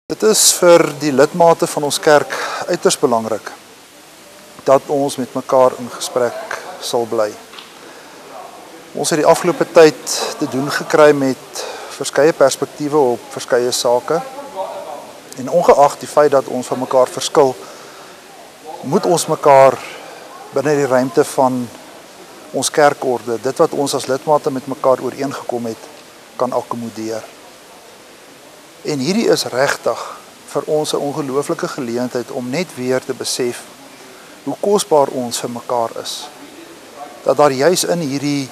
Dit is vir die lidmate van ons kerk uiters belangrik dat ons met mekaar in gesprek sal bly. Ons het die afgelope tyd te doen gekry met verskeie perspektiewe op verskeie sake. En ongeag die feit dat ons van mekaar verskil, moet ons mekaar binne die ruimte van ons kerkorde, dit wat ons as lidmate met mekaar ooreengekom het, kan akkommodeer. En hierdie is regtig vir ons 'n ongelooflike geleentheid om net weer te besef hoe kosbaar ons vir mekaar is. Dat daar juis in hierdie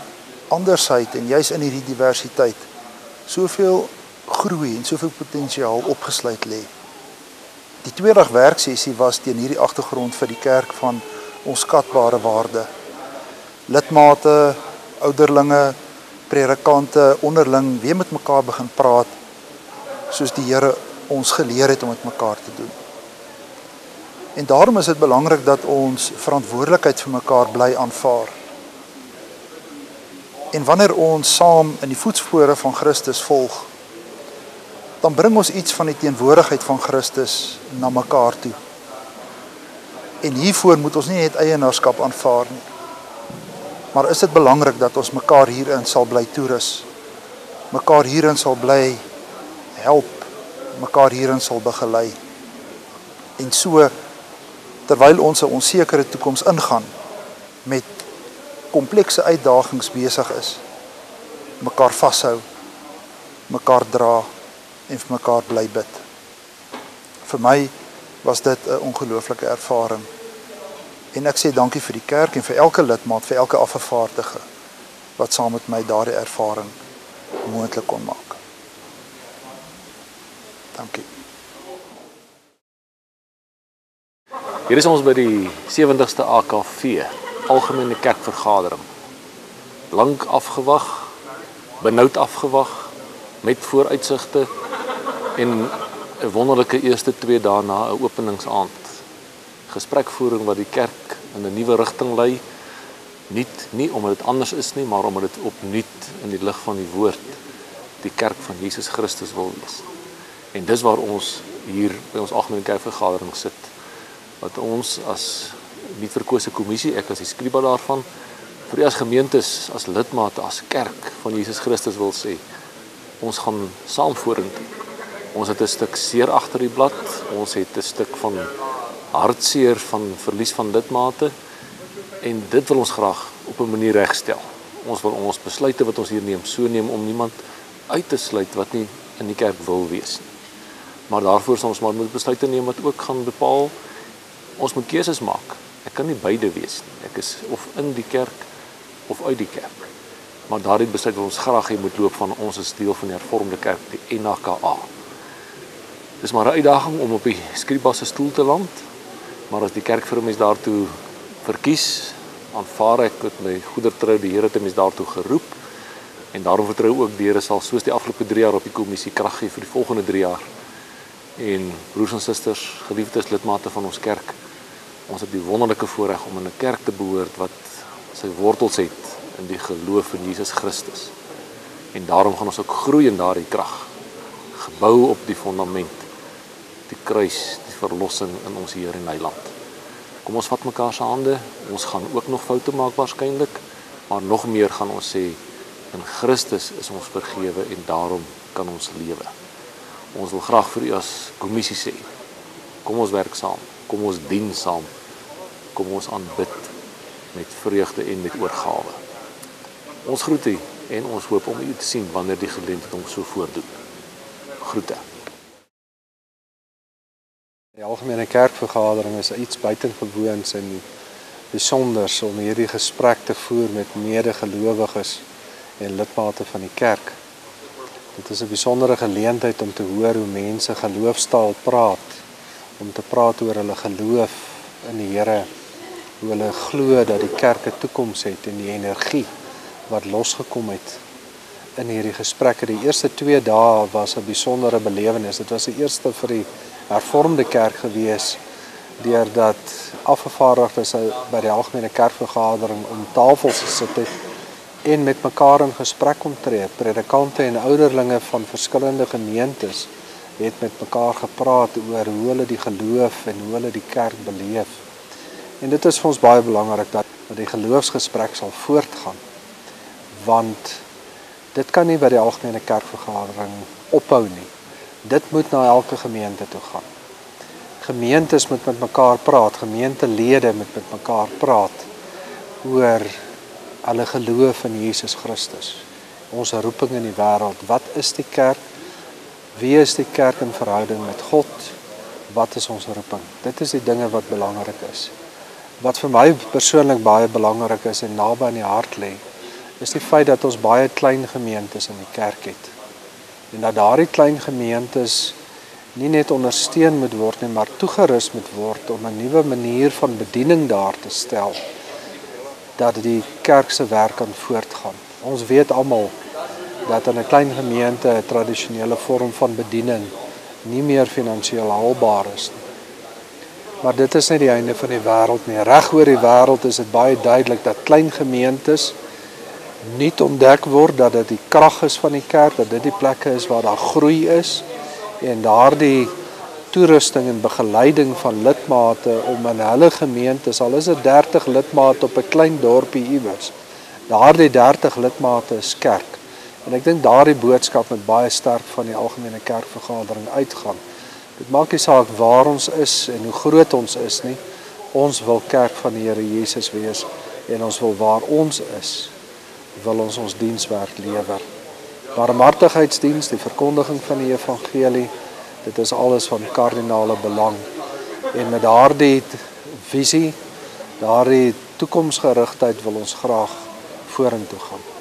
andersheid en juis in hierdie diversiteit soveel groei en soveel potensiaal opgesluit lê. Die tweedag werksessie was teen hierdie agtergrond vir die kerk van onskatbare waarde. Lidmate, ouderlinge, predikante onderling weer met mekaar begin praat soos die Here ons geleer het om met mekaar te doen. En daarom is dit belangrik dat ons verantwoordelikheid vir mekaar bly aanvaar. En wanneer ons saam in die voetspore van Christus volg, dan bring ons iets van die teenwoordigheid van Christus na mekaar toe. En hiervoor moet ons nie net eienaarskap aanvaar nie. Maar is dit belangrik dat ons mekaar hierin sal bly toerus, mekaar hierin sal bly help, mekaar hierin sal begelei. En so, terwyl ons 'n onsekere toekoms ingaan, met komplekse uitdagings besig is, mekaar vashou, mekaar dra en vir mekaar bly bid. Vir my was dit 'n ongelooflike ervaring. En ek sê dankie vir die kerk en vir elke lidmaat, vir elke afgevaardige wat saam met my daardie ervaring moontlik kon maak. Dankie. Hier is ons by die 70ste AKV, Algemene Kerkvergadering. Lank afgewag, benoud afgewag, met vooruitsigte en 'n wonderlike eerste 2 dae na 'n openingsaand. Gesprekvoering wat die kerk in 'n nuwe rigting lei, nie omdat dit anders is nie, maar omdat dit opnuut in die lig van die woord die kerk van Jesus Christus wil wees. En dis waar ons hier by ons Algemene Kerkvergadering sit. Wat ons as nie verkose kommissie, ek as die skriba daarvan, vir die as gemeentes, as lidmate, as kerk van Jesus Christus wil sê, ons gaan saam vorentoe. Ons het 'n stuk seer agter die blad, ons het 'n stuk van hartseer van verlies van lidmate, en dit wil ons graag op 'n manier regstel. Ons wil ons besluite wat ons hier neem, so neem om niemand uit te sluit wat nie in die kerk wil wees nie. Maar daarvoor sal ons maar moet besluite neem wat ook gaan bepaal, ons moet keuses maak. Ek kan nie beide wees nie. Ek is of in die kerk of uit die kerk. Maar daardie besluit wat ons graag hê moet loop van ons is deel van die hervormde kerk, die NKA. Dis maar 'n uitdaging om op die skriba se stoel te land, maar as die kerk vir 'n mens daartoe verkies, aanvaar ek met my goeie trou die Here het 'n mens daartoe geroep, en daarom vertrou ook die Here sal soos die afgelope 3 jaar op die kommissie krag gee vir die volgende 3 jaar. En broers en susters, geliefdes lidmate van ons kerk, ons het die wonderlike voorreg om in 'n kerk te behoort wat sy wortels het in die geloof in Jesus Christus. En daarom gaan ons ook groei in daardie krag, gebou op die fondament, die kruis, die verlossing in ons Here en Heiland. Kom ons vat mekaar se hande, ons gaan ook nog foute maak waarskynlik, maar nog meer gaan ons sê, in Christus is ons vergewe en daarom kan ons lewe. Ons wil graag vir u as kommissie sê, kom ons werk saam, kom ons dien saam, kom ons aanbid met vreugde en met oorgawe. Ons groet u en ons hoop om u te sien wanneer die geleentheid hom so voordoen. Groete. Die Algemene Kerkvergadering is iets buitengewoons en besonders om hierdie gesprek te voer met medegelowiges en lidmate van die kerk. Dit is 'n besondere geleentheid om te hoor hoe mense geloofstaal praat, om te praat oor hulle geloof in die Here, hoe hulle glo dat die kerk 'n toekoms het en die energie wat losgekom het in hierdie gesprekke. Die eerste 2 dae was 'n besondere belewenis. Dit was die eerste vir die hervormde kerk gewees, deurdat afgevaardigdes by die Algemene Kerkvergadering om tafels gesit het en met mekaar in gesprek kom tree, predikante en ouderlinge van verskillende gemeentes het met mekaar gepraat oor hoe hulle die geloof en hoe hulle die kerk beleef. En dit is vir ons baie belangrik dat die geloofsgesprek sal voortgaan, want dit kan nie by die algemene kerkvergadering ophou nie. Dit moet na elke gemeente toe gaan. Gemeentes moet met mekaar praat, gemeentelede moet met mekaar praat oor hulle geloof in Jesus Christus. Ons roeping in die wêreld. Wat is die kerk? Wie is die kerk in verhouding met God? Wat is ons roeping? Dit is die dinge wat belangrik is. Wat vir my persoonlik baie belangrik is en naby aan die hart lê, is die feit dat ons baie klein gemeentes in die kerk het. En dat daardie klein gemeentes nie net ondersteun moet word nie, maar toegerus moet word om 'n nuwe manier van bediening daar te stel, dat die kerk se werk kan voortgaan. Ons weet almal dat in 'n klein gemeente 'n tradisionele vorm van bediening nie meer finansiëel haalbaar is nie. Maar dit is nie die einde van die wêreld nie. Reg oor die wêreld is dit baie duidelik dat klein gemeentes nie ontdek word, dat dit die krag is van die kerk, dat dit die plekke is waar daar groei is, en daardie toerusting en begeleiding van lidmate om in hulle gemeentes, al is dit 30 lidmate op 'n klein dorpie iewers, daardie 30 lidmate is kerk. En ek dink daardie boodskap moet baie sterk van die algemene kerkvergadering uitgaan. Dit maak nie saak waar ons is en hoe groot ons is nie. Ons wil kerk van die Here Jesus wees en ons wil waar ons is, wil ons dienswerk lewer. Barmhartigheidsdiens, die verkondiging van die evangelie, dit is alles van kardinale belang. En met daardie visie, daardie toekomsgerigtheid wil ons graag vorentoe gaan.